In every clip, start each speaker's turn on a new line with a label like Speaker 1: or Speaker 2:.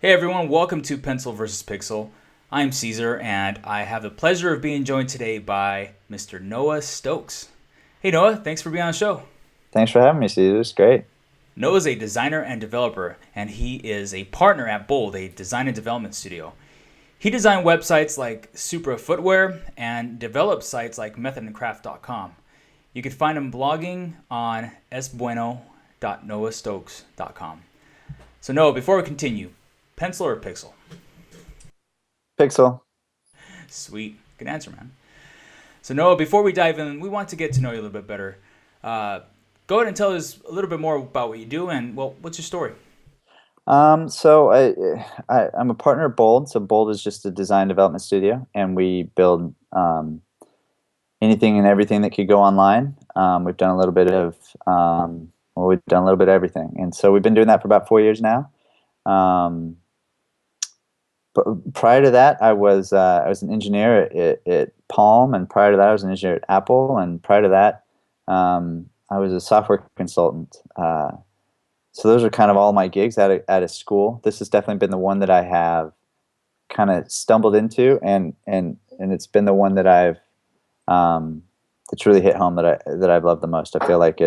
Speaker 1: Hey everyone, welcome to Pencil versus Pixel. I'm Caesar, and I have the pleasure of being joined today by Mr. Noah Stokes. Hey Noah, thanks for being on the show.
Speaker 2: Thanks for having me, Caesar. It's great.
Speaker 1: Noah's a designer and developer, and he is a partner at Bold, a design and development studio. He designed websites like Supra Footwear and developed sites like methodandcraft.com. You can find him blogging on esbueno.noahstokes.com. So Noah, before we continue, pencil or pixel?
Speaker 2: Pixel.
Speaker 1: Sweet. Good answer, man. So, Noah, before we dive in, we want to get to know you a little bit better. Uh, Go ahead and tell us a little bit more about what you do and, well, what's your story?
Speaker 2: I'm a partner at Bold. So Bold is just a design development studio, and we build anything and everything that could go online. We've done a little bit of we've done a little bit of everything, and so we've been doing that for about 4 years now. Um, but prior to that, I was an engineer at Palm, and prior to that, I was an engineer at Apple, and prior to that, I was a software consultant. So those are kind of all my gigs at a school. This has definitely been the one that I have kind of stumbled into, and it's been the one that um, it's really hit home that I've loved the most. I feel like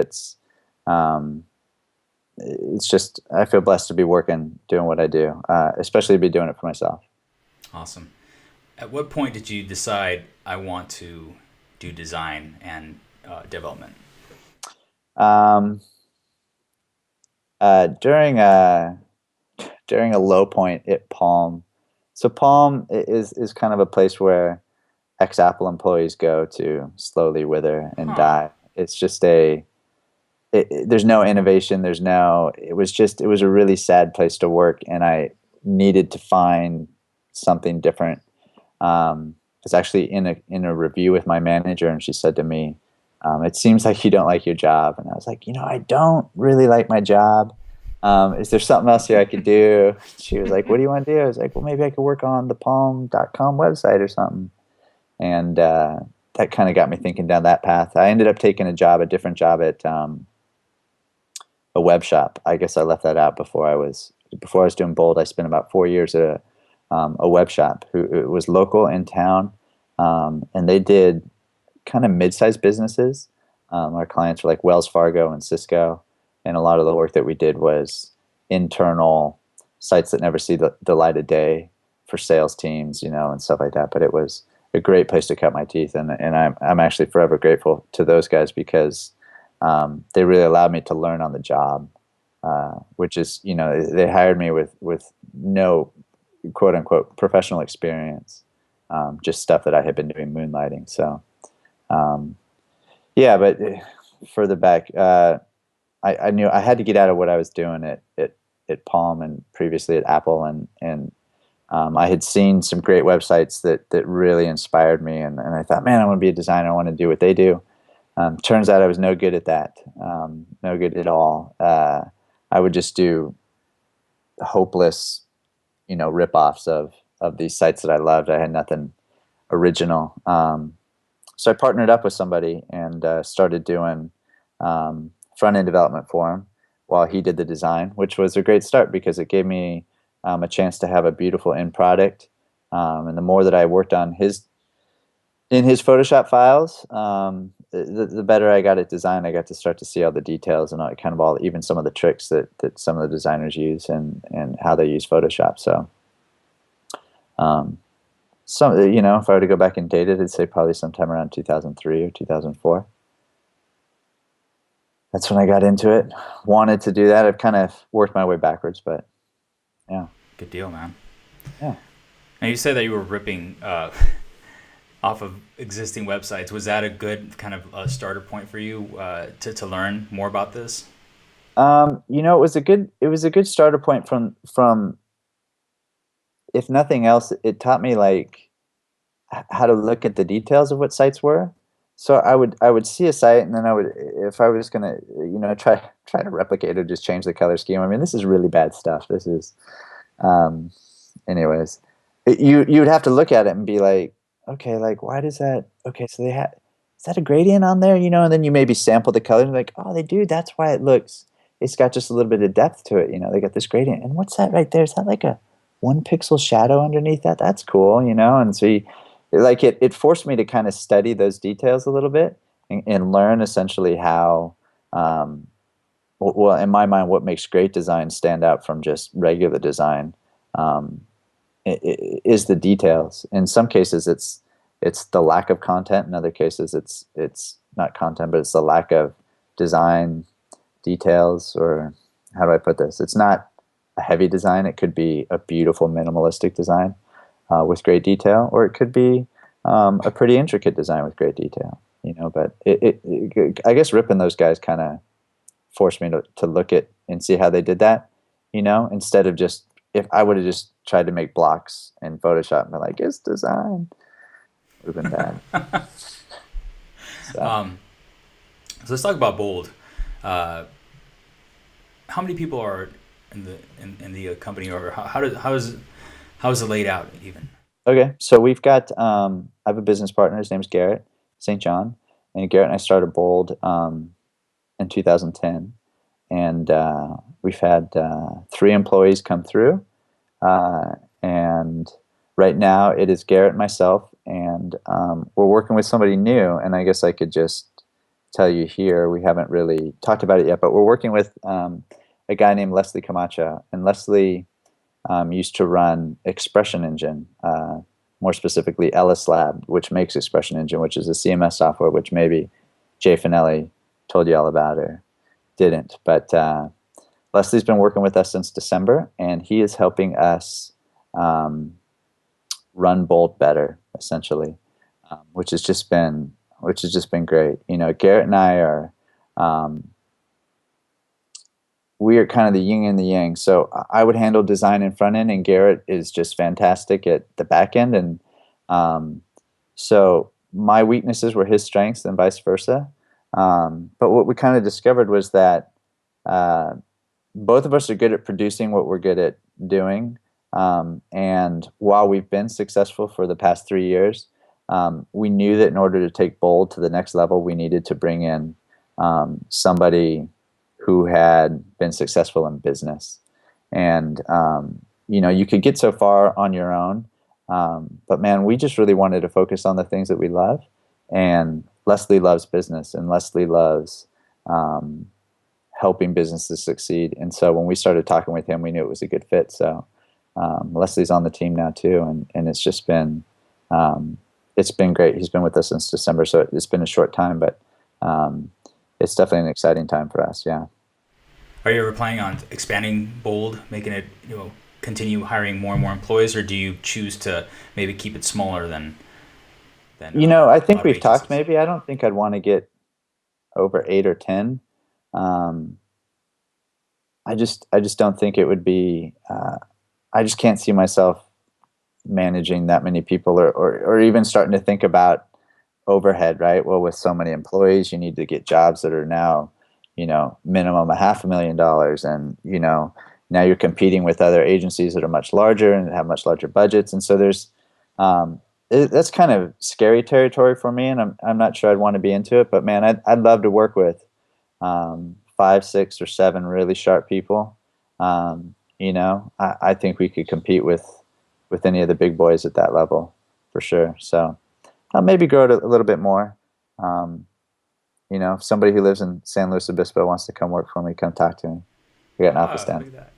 Speaker 2: um, it's just I feel blessed to be working doing what I do, especially to be doing it for myself.
Speaker 1: Awesome. At what point did you decide I want to do design and development?
Speaker 2: Um, during a low point at Palm. So Palm is kind of a place where ex-Apple employees go to slowly wither and
Speaker 1: Huh.
Speaker 2: die. It's just there's no innovation. It was a really sad place to work, and I needed to find something different. I was actually in a review with my manager, and she said to me, "It seems like you don't like your job." And I was like, I don't really like my job. Is there something else here I could do? She was like, "What do you want to do?" I was like, "Well, maybe I could work on the Palm.com website or something." And that kind of got me thinking down that path. I ended up taking a different job at a web shop. I guess I left that out before I was doing Bold. I spent about 4 years at a web shop who it was local in town, and they did kind of mid-sized businesses. Our clients were like Wells Fargo and Cisco, and a lot of the work that we did was internal sites that never see the light of day for sales teams, and stuff like that. But it was a great place to cut my teeth, and I'm actually forever grateful to those guys because they really allowed me to learn on the job, which is, they hired me with no quote unquote professional experience, just stuff that I had been doing moonlighting. So um, yeah, but further back, I knew I had to get out of what I was doing at Palm and previously at Apple, and I had seen some great websites that really inspired me, and I thought, man, I want to be a designer. I want to do what they do. Turns out I was no good at that, no good at all. I would just do hopeless, rip-offs of these sites that I loved. I had nothing original. So I partnered up with somebody and started doing front-end development for him while he did the design, which was a great start because it gave me a chance to have a beautiful end product. And the more that I worked on his Photoshop files, the better I got at design. I got to start to see all the details and even some of the tricks that some of the designers use and how they use Photoshop. So, um, if I were to go back and date it, I'd say probably sometime around 2003 or 2004. That's when I got into it. Wanted to do that. I've kind of worked my way backwards, but yeah,
Speaker 1: Good deal, man.
Speaker 2: yeah.
Speaker 1: Now, you said that you were ripping off of existing websites. Was that a good kind of starter point for you to learn more about this?
Speaker 2: It was a good starter point from if nothing else, it taught me like how to look at the details of what sites were. So I would see a site, and then if I was gonna try to replicate or just change the color scheme. I mean, this is really bad stuff. This is, um, anyways, you would have to look at it and be like, okay, like why does that? Okay, so they had is that a gradient on there? And then you maybe sample the color and like, oh, they do. That's why it looks. It's got just a little bit of depth to it. They got this gradient. And what's that right there? Is that like a one pixel shadow underneath that, that's cool, you know? And so like it forced me to kind of study those details a little bit and learn essentially how, um, well, in my mind, what makes great design stand out from just regular design um, is the details. In some cases, it's the lack of content. In other cases, it's not content, but it's the lack of design details. Or how do I put this? It's not a heavy design. It could be a beautiful minimalistic design with great detail, or it could be a pretty intricate design with great detail. You know, but I guess ripping those guys kind of forced me to look at and see how they did that, you know, instead of just, if I would have just tried to make blocks in Photoshop and be like, it's design, would have been bad. So,
Speaker 1: So let's talk about Bold. Uh, how many people are in the company, or how is it laid out even?
Speaker 2: okay. So we've got, I have a business partner. His name's Garrett St. John. And Garrett and I started Bold in 2010. And we've had 3 employees come through. And right now it is Garrett and myself, and we're working with somebody new. And I guess I could just tell you here, we haven't really talked about it yet, but we're working with a guy named Leslie Camacho. And Leslie used to run Expression Engine, more specifically Ellis Lab, which makes Expression Engine, which is a CMS software, which maybe Jay Finelli told you all about or didn't. But Leslie's been working with us since December, and he is helping us um, run Bolt better, essentially, which has just been great. You know, Garrett and I are um, we are kind of the yin and the yang. So I would handle design in front end, and Garrett is just fantastic at the back end. And um, so my weaknesses were his strengths, and vice versa. But what we kind of discovered was that uh, both of us are good at producing what we're good at doing. And while we've been successful for the past 3 years, we knew that in order to take Bold to the next level, we needed to bring in somebody who had been successful in business. And, you know, you could get so far on your own. But man, we just really wanted to focus on the things that we love. And Leslie loves business, and Leslie loves helping businesses succeed. And so when we started talking with him, we knew it was a good fit. So Leslie's on the team now too, and it's been great. He's been with us since December, so it's been a short time, but it's definitely an exciting time for us. Yeah.
Speaker 1: Are you ever planning on expanding Bold, making it, continue hiring more and more employees, or do you choose to maybe keep it smaller than
Speaker 2: You know, I
Speaker 1: a
Speaker 2: think
Speaker 1: lot of
Speaker 2: we've talked.
Speaker 1: agencies?
Speaker 2: Maybe I don't think I'd want to get over 8 or 10. Um, I just don't think it would be. I just can't see myself managing that many people, or even starting to think about overhead, right? Well, with so many employees, you need to get jobs that are now, you know, minimum $500,000, and you know, now you're competing with other agencies that are much larger and have much larger budgets, and so um, that's kind of scary territory for me, and I'm not sure I'd want to be into it. But man, I'd love to work with 5, 6, or 7 really sharp people. You know, I think we could compete with any of the big boys at that level for sure. So maybe grow it a little bit more. Um, you know, if somebody who lives in San Luis Obispo wants to come work for me, come talk to me. We got an office
Speaker 1: Ah,
Speaker 2: down.
Speaker 1: look at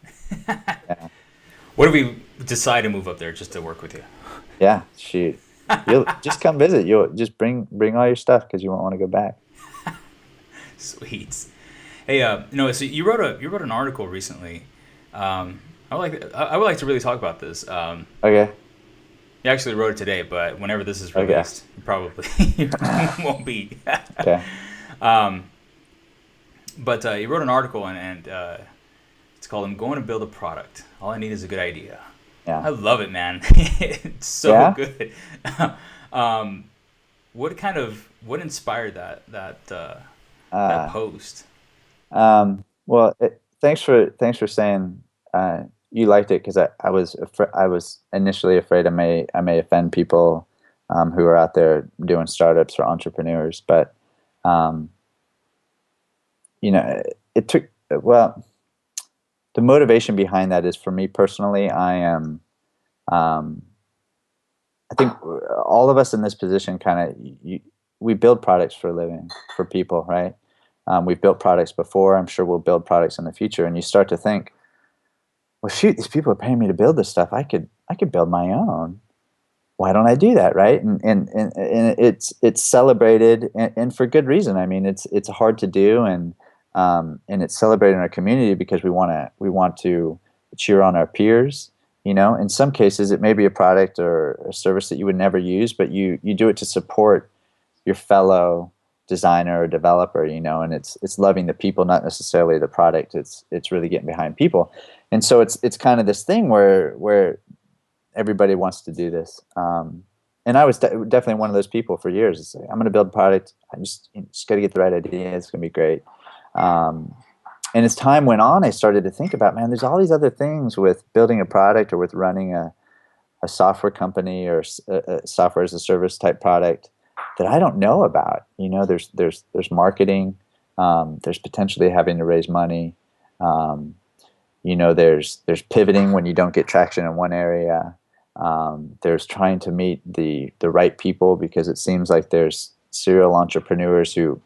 Speaker 1: that.
Speaker 2: Yeah,
Speaker 1: What if we decide to move up there just to work with you?
Speaker 2: yeah. Shoot, you'll just come visit. You'll just bring all your stuff because you won't want to go back.
Speaker 1: Sweet. Hey, so you wrote an article recently. I would like to really talk about this.
Speaker 2: Okay,
Speaker 1: You actually wrote it today, but whenever this is
Speaker 2: okay,
Speaker 1: released, it probably won't be.
Speaker 2: okay.
Speaker 1: But you wrote an article, and it's called "I'm Going to Build a Product. All I Need Is a Good Idea."
Speaker 2: Yeah,
Speaker 1: I love it, man. It's so
Speaker 2: yeah.
Speaker 1: good. um, what inspired that
Speaker 2: Uh,
Speaker 1: post?
Speaker 2: well, thanks for saying you liked it, because I was initially afraid I may offend people who are out there doing startups or entrepreneurs, but um, you know, it took, well, the motivation behind that is, for me personally, I am. Um, I think all of us in this position we build products for a living, for people, right? We've built products before. I'm sure we'll build products in the future. And you start to think, well, shoot, these people are paying me to build this stuff. I could build my own. Why don't I do that, right? And it's celebrated, and for good reason. I mean, it's hard to do, and it's celebrated in our community because we want to cheer on our peers. In some cases, it may be a product or a service that you would never use, but you do it to support your fellow designer or developer. And it's loving the people, not necessarily the product. It's really getting behind people, and so it's kind of this thing where everybody wants to do this. And I was definitely one of those people for years. It's like, I'm going to build a product. I just got to get the right idea. It's going to be great. And as time went on, I started to think about, man, there's all these other things with building a product or with running a software company or a software as a service type product that I don't know about. There's marketing. There's potentially having to raise money. There's pivoting when you don't get traction in one area. There's trying to meet the right people, because it seems like there's serial entrepreneurs who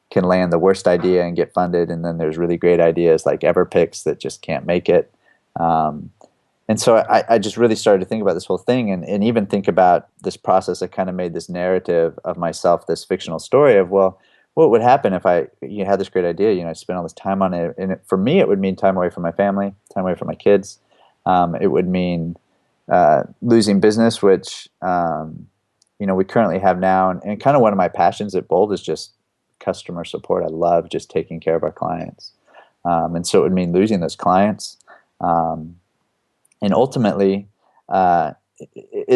Speaker 2: can land the worst idea and get funded, and then there's really great ideas like Everpix that just can't make it. And so I just really started to think about this whole thing, and even think about this process. I kind of made this narrative of myself, this fictional story of, well, what would happen if you had this great idea? I spent all this time on it, and for me, it would mean time away from my family, time away from my kids. It would mean losing business, which we currently have now, and kind of one of my passions at Bold is just customer support. I love just taking care of our clients, and so it would mean losing those clients, and ultimately, at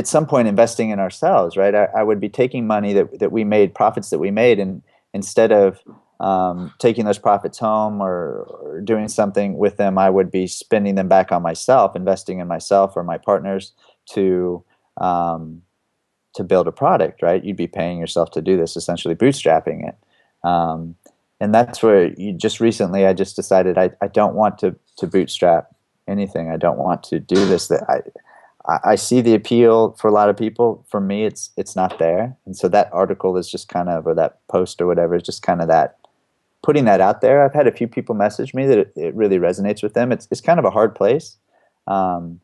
Speaker 2: some point, investing in ourselves. Right, I would be taking money that we made, profits that we made, and instead of taking those profits home or doing something with them, I would be spending them back on myself, investing in myself or my partners to build a product, right? You'd be paying yourself to do this, essentially bootstrapping it. And that's where just recently I just decided I don't want to bootstrap anything. I don't want to do this. I see the appeal for a lot of people. For me, it's not there. And so that article is just kind of, or that post or whatever, is just kind of that, putting that out there. I've had a few people message me that it really resonates with them. It's kind of a hard place. But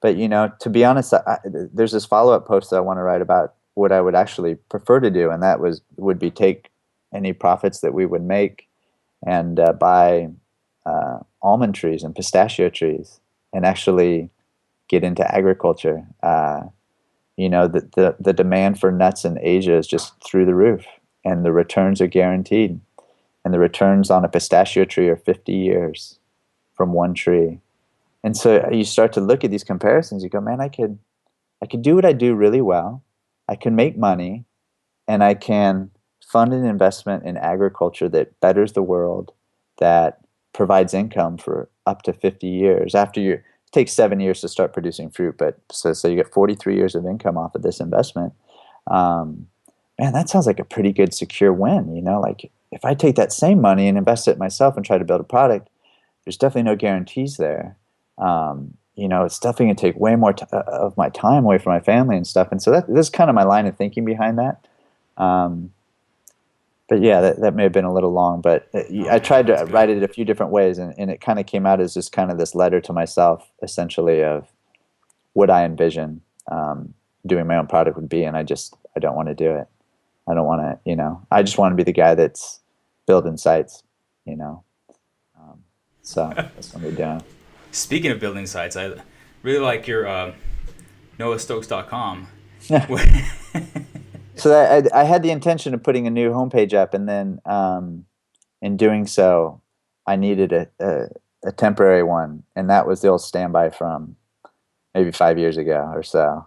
Speaker 2: to be honest, there's this follow-up post that I want to write about what I would actually prefer to do, and that would be take any profits that we would make and buy almond trees and pistachio trees and actually get into agriculture. The demand for nuts in Asia is just through the roof, and the returns are guaranteed. And the returns on a pistachio tree are 50 years from one tree. And so you start to look at these comparisons. You go, man, I could do what I do really well. I can make money, and I can fund an investment in agriculture that betters the world, that provides income for up to 50 years. It takes 7 years to start producing fruit, but so you get 43 years of income off of this investment. Man, that sounds like a pretty good secure win. Like if I take that same money and invest it myself and try to build a product, there's definitely no guarantees there. It's definitely going to take way more of my time away from my family and stuff. And so that's kind of my line of thinking behind that. But yeah, that may have been a little long, but I tried to write it a few different ways, and it kind of came out as just kind of this letter to myself, essentially, of what I envision doing my own product would be, and I don't want to do it. I don't want to, I just want to be the guy that's building sites, so that's what we're doing.
Speaker 1: Speaking of building sites, I really like your noahstokes.com.
Speaker 2: So I had the intention of putting a new homepage up, and then in doing so, I needed a temporary one, and that was the old standby from maybe 5 years ago or so.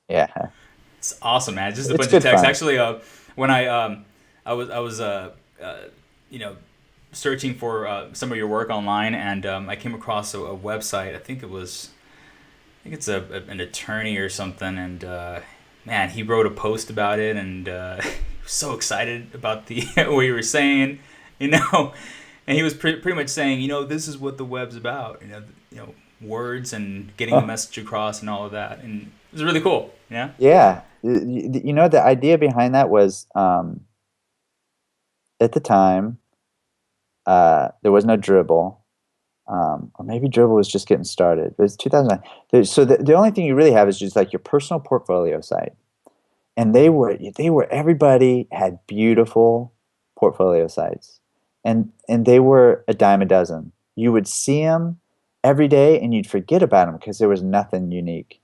Speaker 2: Yeah,
Speaker 1: It's awesome, man. Just a
Speaker 2: it's
Speaker 1: bunch of
Speaker 2: good
Speaker 1: text.
Speaker 2: fun.
Speaker 1: Actually, when I was searching for some of your work online, and I came across a website. I think it's an attorney or something, and man, he wrote a post about it, and he was so excited about the what you were saying, and he was pretty much saying, this is what the web's about, words and getting the message across and all of that. And it was really cool. Yeah.
Speaker 2: Yeah. You know, the idea behind that was at the time, there was no Dribble. Or maybe Dribble was just getting started. But it's 2009. So the only thing you really have is just like your personal portfolio site. And they were everybody had beautiful portfolio sites, and they were a dime a dozen. You would see them every day and you'd forget about them because there was nothing unique.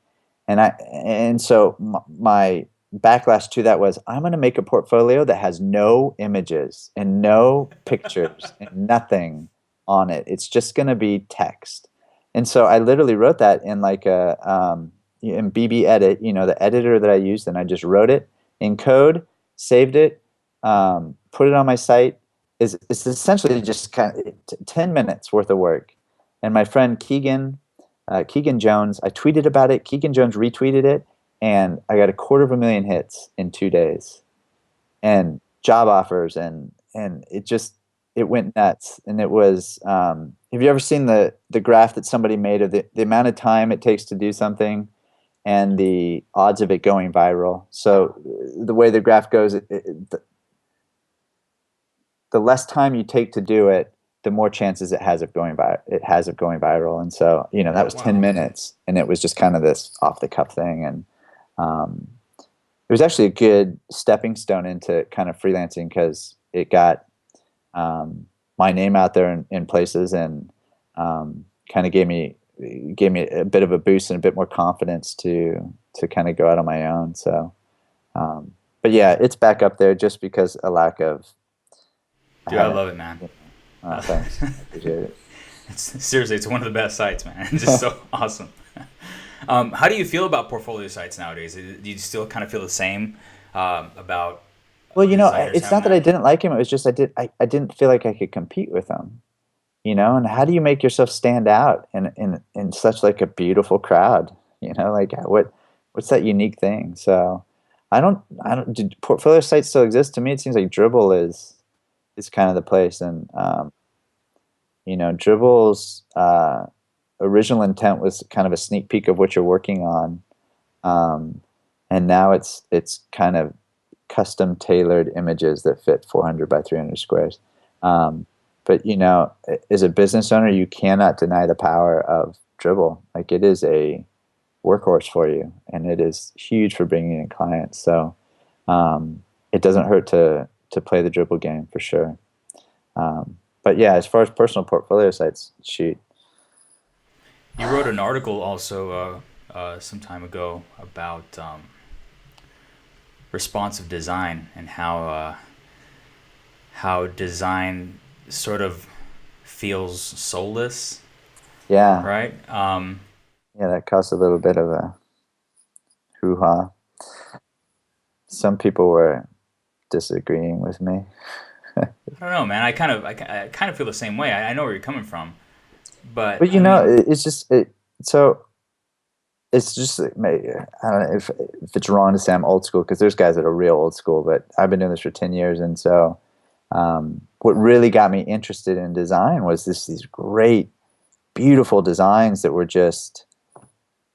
Speaker 2: And so my backlash to that was, I'm going to make a portfolio that has no images and no pictures and nothing on it. It's just going to be text. And so I literally wrote that in like a in BB Edit, the editor that I used, and I just wrote it in code, saved it, put it on my site. It's essentially just kind of 10 minutes worth of work. And my friend Keegan Jones, I tweeted about it. Keegan Jones retweeted it, and I got 250,000 hits in 2 days, and job offers, and it went nuts. And it was, have you ever seen the graph that somebody made of the amount of time it takes to do something and the odds of it going viral? So the way the graph goes, the less time you take to do it, the more chances it has of going viral. And so, that was 10
Speaker 1: Wow.
Speaker 2: minutes, and it was just kind of this off the cuff thing. And um, it was actually a good stepping stone into kind of freelancing, because it got my name out there in places, and kind of gave me a bit of a boost and a bit more confidence to kind of go out on my own. So, but yeah, it's back up there just because a lack of. I
Speaker 1: Dude, I
Speaker 2: haven't.
Speaker 1: love it, man.
Speaker 2: Thanks. I appreciate it.
Speaker 1: Seriously, it's one of the best sites, man. It's just so awesome. How do you feel about portfolio sites nowadays? Do you still kind of feel the same about
Speaker 2: Well,
Speaker 1: designers
Speaker 2: it's
Speaker 1: having
Speaker 2: not that I
Speaker 1: that?
Speaker 2: didn't like him. It was just I didn't feel like I could compete with him. And how do you make yourself stand out in such like a beautiful crowd? Like what's that unique thing? So I don't do portfolio sites still exist? To me, it seems like Dribble is kind of the place. And Dribble's original intent was kind of a sneak peek of what you're working on. Um, and now it's kind of custom tailored images that fit 400 by 300 squares. But as a business owner, you cannot deny the power of Dribble. Like, it is a workhorse for you, and it is huge for bringing in clients. So it doesn't hurt to play the Dribble game, for sure. But yeah, as far as personal portfolio sites, shoot.
Speaker 1: You wrote an article also some time ago about responsive design and how design sort of feels soulless,
Speaker 2: Yeah,
Speaker 1: right?
Speaker 2: yeah, that caused a little bit of a hoo-ha. Some people were disagreeing with me.
Speaker 1: I don't know, man. I kind of feel the same way. I know where you're coming from, but
Speaker 2: But
Speaker 1: I mean,
Speaker 2: it's just so it's just like, I don't know if it's wrong to say I'm old school, because there's guys that are real old school, but I've been doing this for 10 years. And so what really got me interested in design was these great, beautiful designs that were just,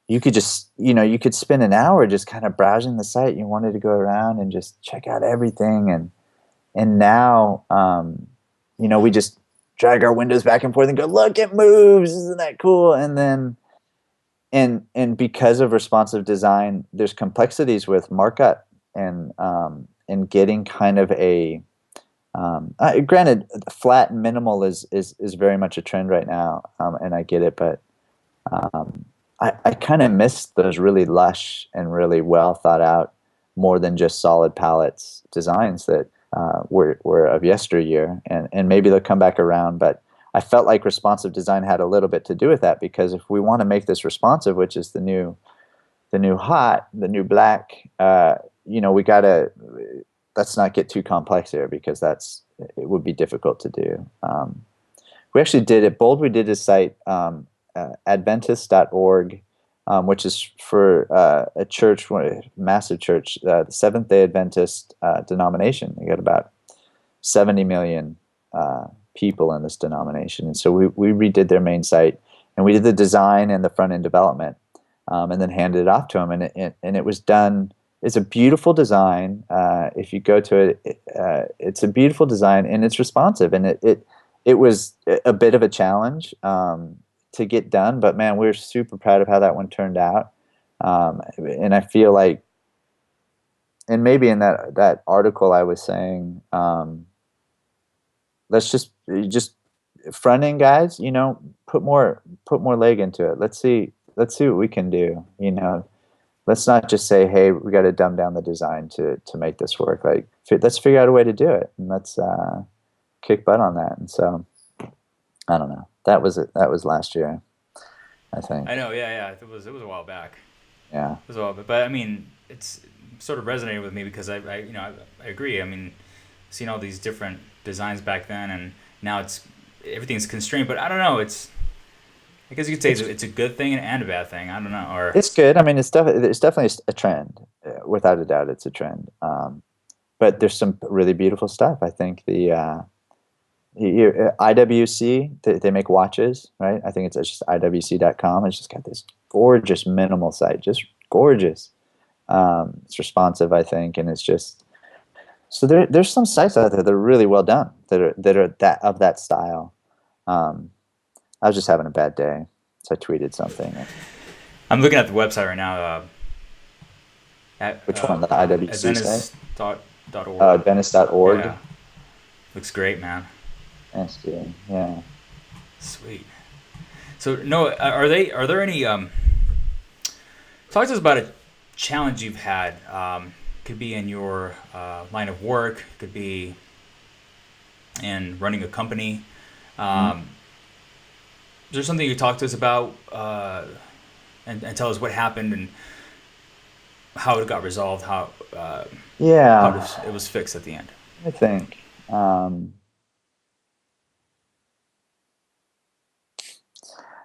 Speaker 2: you could spend an hour just kind of browsing the site. You wanted to go around and just check out everything. And now, we just drag our windows back and forth and go, look, it moves. Isn't that cool? And then, and because of responsive design, there's complexities with markup and getting kind of a, granted, flat and minimal is very much a trend right now, and I get it, but I kind of miss those really lush and really well thought out, more than just solid palettes designs that were of yesteryear, and maybe they'll come back around. But I felt like responsive design had a little bit to do with that, because if we want to make this responsive, which is the new hot, the new black, we gotta, let's not get too complex here, because it would be difficult to do. We actually did at Bold. We did a site, Adventist.org, which is for a church, a massive church, the Seventh Day Adventist denomination. They got about 70 million people in this denomination, and so we redid their main site, and we did the design and the front end development, and then handed it off to him, and it was done. It's a beautiful design. If you go to it's a beautiful design, and it's responsive, and it was a bit of a challenge to get done, but man, we're super proud of how that one turned out. And I feel like, and maybe in that article I was saying, let's just front end guys, put more leg into it. Let's see what we can do. Let's not just say, hey, we got to dumb down the design to make this work. Like, let's figure out a way to do it, and let's kick butt on that. And so, I don't know. That was it. That was last year, I think.
Speaker 1: I know, yeah. It was a while back.
Speaker 2: Yeah.
Speaker 1: It was a while back, but I mean, it's sort of resonated with me because I agree. I mean, seeing all these different designs back then, and now everything's constrained. But I don't know. I guess you could say it's a good thing and a bad thing. I don't know. Or
Speaker 2: It's good. I mean, it's definitely a trend. Without a doubt, it's a trend. But there's some really beautiful stuff. I think IWC, they make watches, right? I think it's just IWC.com. It's just got this gorgeous minimal site, just gorgeous. It's responsive, I think, and it's just so there's some sites out there that are really well done that are of that style. I was just having a bad day, so I tweeted something.
Speaker 1: I'm looking at the website right now. At
Speaker 2: Which one? The IWC site?
Speaker 1: Venice.org.
Speaker 2: Venice.org.
Speaker 1: Yeah, looks great, man.
Speaker 2: Yes, dude. Yeah.
Speaker 1: Sweet. So no, are there any talk to us about a challenge you've had? Could be in your line of work, could be in running a company. Is there something you could talk to us about and tell us what happened and how it got resolved, how
Speaker 2: Yeah.
Speaker 1: it was fixed at the end?
Speaker 2: I think.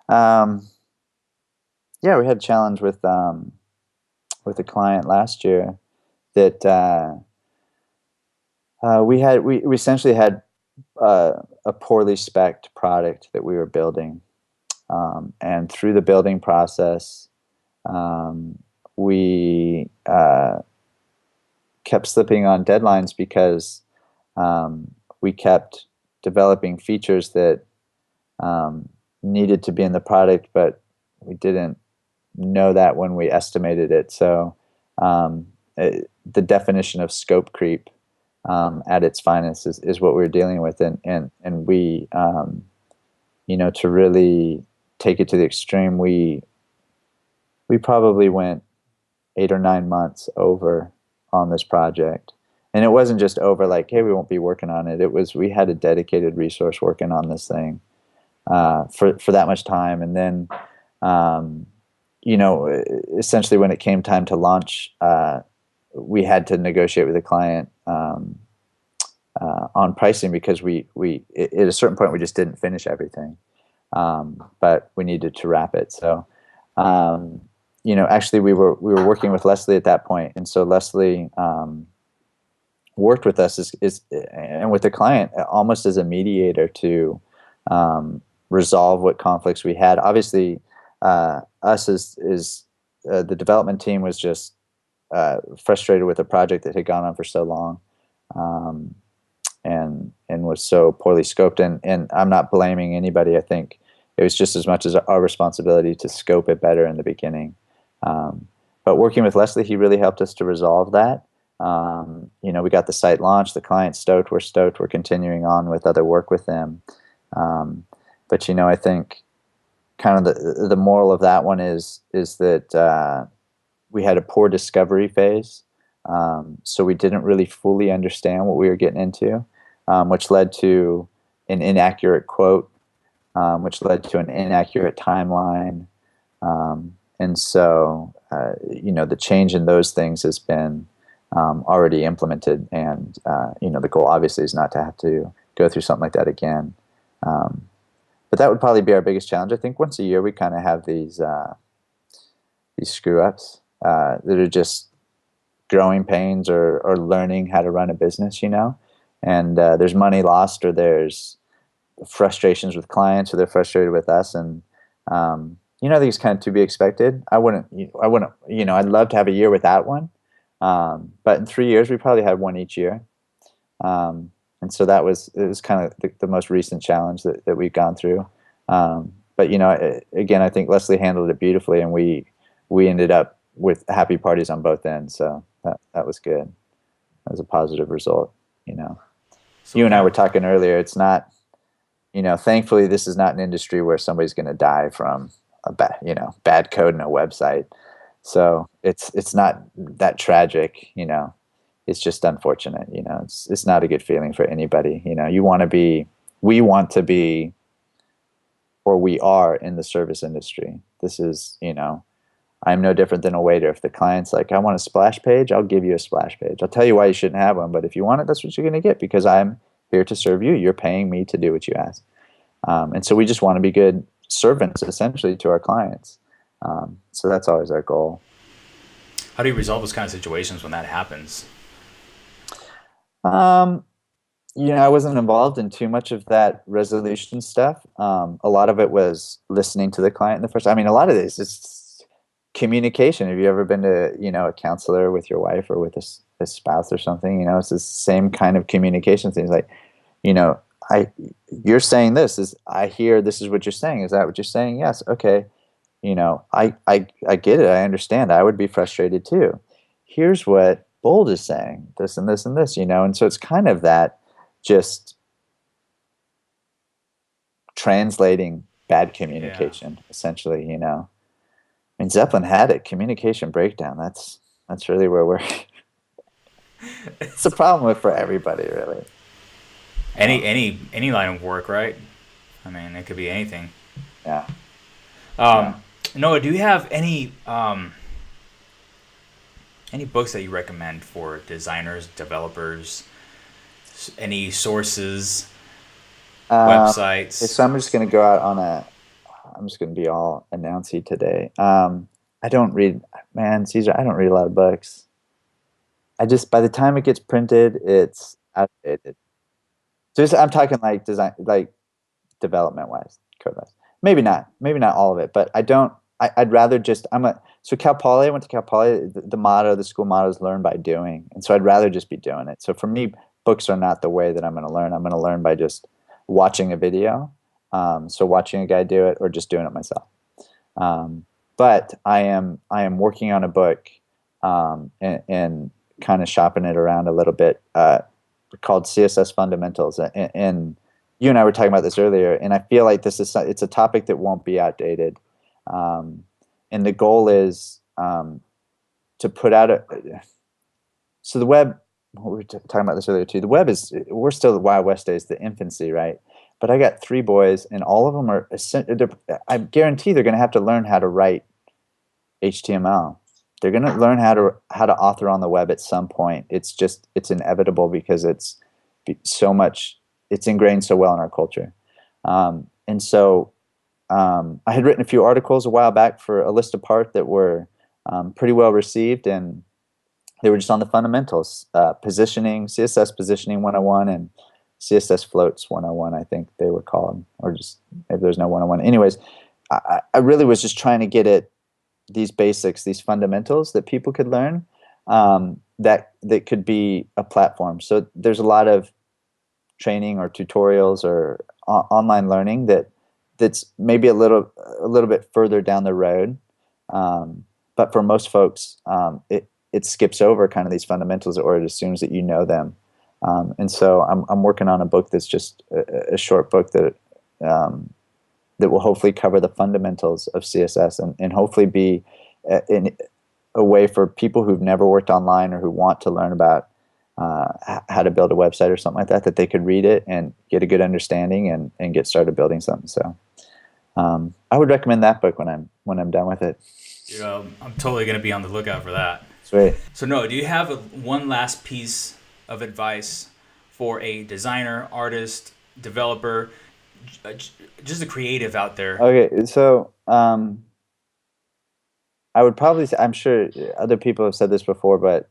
Speaker 2: Um, yeah, we had a challenge with a client last year that we essentially had a poorly spec'd product that we were building, and through the building process, we kept slipping on deadlines because we kept developing features that needed to be in the product, but we didn't know that when we estimated it. So the definition of scope creep at its finest is what we're dealing with, and we to really take it to the extreme, we probably went 8 or 9 months over on this project. And it wasn't just over like, hey, we won't be working on it. It was, we had a dedicated resource working on this thing for that much time. And then, essentially when it came time to launch, we had to negotiate with the client on pricing because we at a certain point we just didn't finish everything, but we needed to wrap it. So, actually we were working with Leslie at that point, and so Leslie worked with us and with the client almost as a mediator to resolve what conflicts we had. Obviously, us as the development team was just frustrated with a project that had gone on for so long, and was so poorly scoped. And I'm not blaming anybody. I think it was just as much as our responsibility to scope it better in the beginning. But working with Leslie, he really helped us to resolve that. We got the site launched, the client's stoked, we're continuing on with other work with them. But I think kind of the moral of that one is that we had a poor discovery phase, so we didn't really fully understand what we were getting into, which led to an inaccurate quote, which led to an inaccurate timeline, and so the change in those things has been already implemented, and the goal obviously is not to have to go through something like that again. But that would probably be our biggest challenge. I think once a year we kind of have these screw ups that are just growing pains or learning how to run a business, and there's money lost, or there's frustrations with clients, or they're frustrated with us, and I think it's kind of to be expected. I'd love to have a year without one. But in 3 years, we probably had one each year. And so it was kind of the most recent challenge that we've gone through. But again, I think Leslie handled it beautifully, and we ended up with happy parties on both ends. So that was good. That was a positive result.
Speaker 1: So
Speaker 2: You and I
Speaker 1: kind
Speaker 2: were
Speaker 1: of,
Speaker 2: talking earlier. It's not, thankfully, this is not an industry where somebody's going to die from a bad code in a website. So it's not that tragic. It's just unfortunate. It's not a good feeling for anybody. We want to be, or we are in the service industry. This is, I'm no different than a waiter. If the client's like, I want a splash page, I'll give you a splash page. I'll tell you why you shouldn't have one, but if you want it, that's what you're going to get, because I'm here to serve you. You're paying me to do what you ask. And so we just want to be good servants, essentially, to our clients. So that's always our goal.
Speaker 1: how do you resolve those kind of situations when that happens?
Speaker 2: Um, I wasn't involved in too much of that resolution stuff. A lot of it was listening to the client in the first. I mean, a lot of this is communication. Have you ever been to, a counselor with your wife or with a spouse or something? It's the same kind of communication things. Like, you know, I you're saying this is I hear this is what you're saying. Is that what you're saying? Yes. Okay. I get it. I understand. I would be frustrated too. Here's what Bold is saying. This and this and this. And so it's kind of that just translating bad
Speaker 1: Yeah.
Speaker 2: communication, essentially. I mean, Zeppelin had it. Communication breakdown. That's really where we're. It's a problem with for everybody, really.
Speaker 1: Any line of work, right? I mean, it could be anything.
Speaker 2: Yeah. Yeah.
Speaker 1: Um, Noah, do you have any books that you recommend for designers, developers, any sources,
Speaker 2: Okay,
Speaker 1: websites?
Speaker 2: so I'm just going to go out on a. I'm just going to be all announcy today. I don't read, man, Caesar. I don't read a lot of books. I just by the time it gets printed, it's outdated. Just I'm talking like design, like development wise, code wise. Maybe not all of it, but I don't. I'd rather just. Cal Poly. I went to Cal Poly. The school motto is learn by doing, and so I'd rather just be doing it. So for me, books are not the way that I'm going to learn. I'm going to learn by just watching a video. So watching a guy do it, or just doing it myself. Um, but I am working on a book, and kind of shopping it around a little bit, called CSS Fundamentals, and you and I were talking about this earlier, and I feel like it's a topic that won't be outdated, um, and the goal is, to put out so the web. We were talking about this earlier too. The web we're still the Wild West days, the infancy, right? But I got three boys, and all of them I guarantee they're going to have to learn how to write HTML. They're going to learn how to author on the web at some point. It's inevitable, because so much it's ingrained so well in our culture. And so I had written a few articles a while back for A List Apart that were, pretty well received, and they were just on the fundamentals, positioning, CSS positioning 101, and CSS floats 101, I think they were called, or just maybe there's no 101. Anyways, I really was just trying to get at these basics, these fundamentals that people could learn, that could be a platform. So there's a lot of training or tutorials or online learning that's maybe a little bit further down the road, but for most folks, it skips over kind of these fundamentals, or it assumes that you know them. And so I'm working on a book that's just a short book um, that will hopefully cover the fundamentals of CSS, and hopefully be in a way for people who've never worked online, or who want to learn about how to build a website or something like that they could read it and get a good understanding, and get started building something. So I would recommend that book when I'm done with it.
Speaker 1: I'm totally going to be on the lookout for that.
Speaker 2: Sweet.
Speaker 1: So, Noah, do you have one last piece of advice for a designer, artist, developer, just a creative out there?
Speaker 2: Okay, so I would probably say, I'm sure other people have said this before, but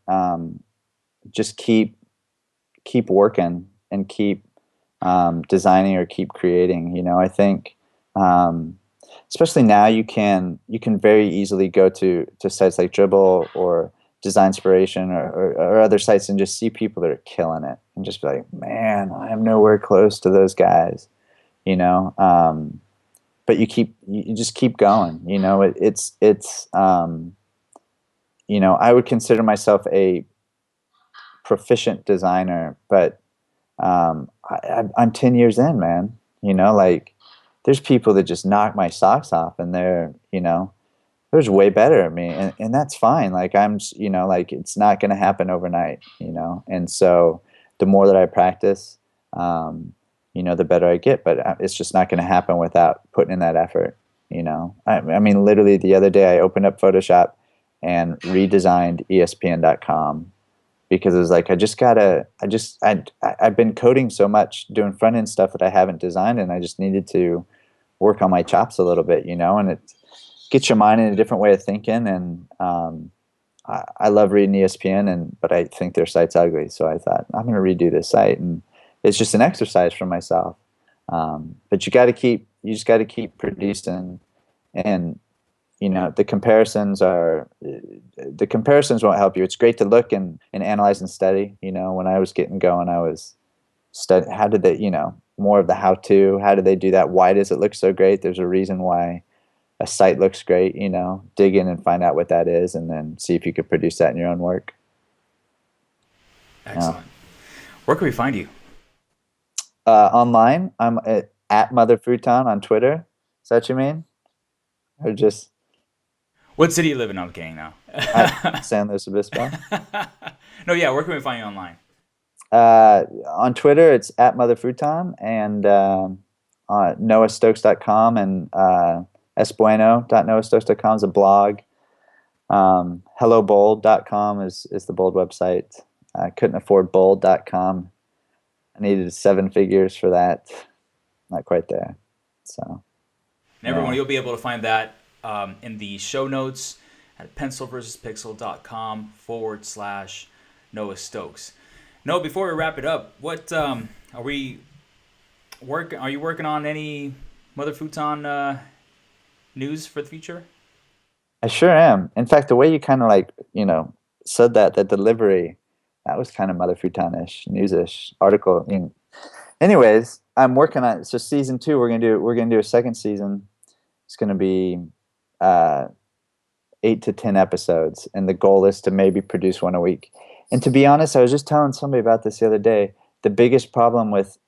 Speaker 2: just keep working, and keep designing, or keep creating. I think, especially now you can very easily go to sites like Dribble or Design Inspiration or other sites and just see people that are killing it and just be like, man, I am nowhere close to those guys, you know. But you just keep going, you know. It's you know, I would consider myself a proficient designer, but I'm 10 years in, man. You know, like there's people that just knock my socks off, and they're, you know, there's way better at me, and that's fine. Like you know, like it's not going to happen overnight, you know. And so the more that I practice, you know, the better I get. But it's just not going to happen without putting in that effort, you know. I mean, literally the other day I opened up Photoshop and redesigned ESPN.com because it was like I've been coding so much doing front end stuff that I haven't designed, and I just needed to work on my chops a little bit, you know. And it gets your mind in a different way of thinking, and I love reading ESPN, but I think their site's ugly, so I thought I'm going to redo this site, and it's just an exercise for myself. But you just got to keep producing, and you know, the comparisons won't help you. It's great to look and analyze and study. You know, when I was getting going, I was study. How did they, you know, more of the how-to? How did they do that? Why does it look so great? There's a reason why a site looks great. You know, dig in and find out what that is, and then see if you could produce that in your own work.
Speaker 1: Excellent. Where can we find you?
Speaker 2: Online, I'm at Mother Futon on Twitter. Is that what you mean? Or just
Speaker 1: What city you live in? I'm kidding now.
Speaker 2: San Luis Obispo?
Speaker 1: No, yeah. Where can we find you online?
Speaker 2: On Twitter, it's at Mother Futon, and noahstokes.com, and esbueno.noahstokes.com is a blog. Hellobold.com is the Bold website. I couldn't afford bold.com. I needed 7 figures for that. Not quite there. So,
Speaker 1: And everyone, you'll be able to find that in the show notes at pencilversuspixel.com/Noah Stokes. No, before we wrap it up, what are you working on any Mother Futon news for the future?
Speaker 2: I sure am. In fact, the way you kind of like, you know, said that delivery, that was kind of Mother Futon-ish, news-ish article. You know. Anyways, I'm working on it. So season 2, we're gonna do a second season. It's gonna be 8 to 10 episodes, and the goal is to maybe produce one a week. And to be honest, I was just telling somebody about this the other day. The biggest problem with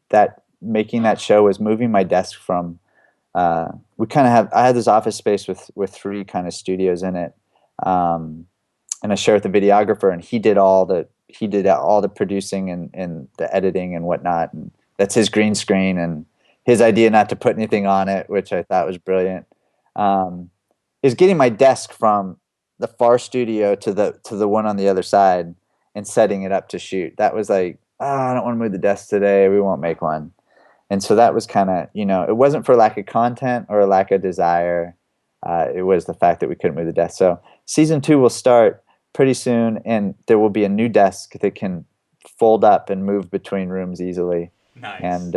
Speaker 2: that making that show was moving my desk from. I had this office space with 3 kind of studios in it, and I shared with the videographer, and he did all the producing and the editing and whatnot, and that's his green screen and his idea not to put anything on it, which I thought was brilliant. Is getting my desk from the far studio to the one on the other side and setting it up to shoot. That was like, I don't want to move the desk today. We won't make one. And so that was kind of, you know, it wasn't for lack of content or a lack of desire. It was the fact that we couldn't move the desk. So season 2 will start pretty soon, and there will be a new desk that can fold up and move between rooms easily.
Speaker 1: Nice.
Speaker 2: And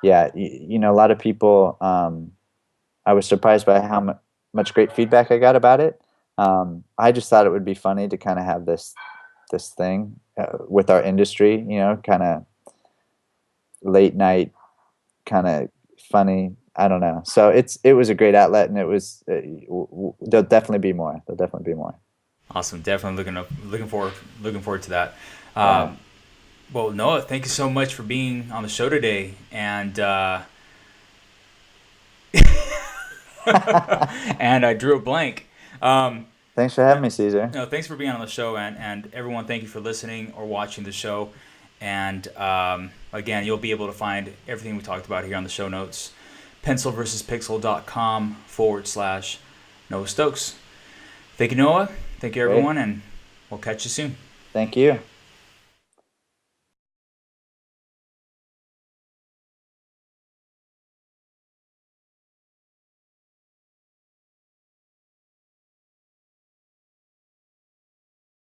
Speaker 2: yeah, you know, a lot of people, I was surprised by how much great feedback I got about it. I just thought it would be funny to kind of have this thing with our industry, you know, kind of late night, kind of funny. I don't know. So it was a great outlet, and it was. There'll definitely be more.
Speaker 1: Awesome. Definitely looking forward to that. Well, Noah, thank you so much for being on the show today, and and I drew a blank.
Speaker 2: Thanks for having me, Caesar.
Speaker 1: No, thanks for being on the show, and everyone, thank you for listening or watching the show. And again, you'll be able to find everything we talked about here on the show notes. pencilversuspixel.com/Noah Stokes. Thank you, Noah. Thank you, everyone, and we'll catch you soon.
Speaker 2: Thank you.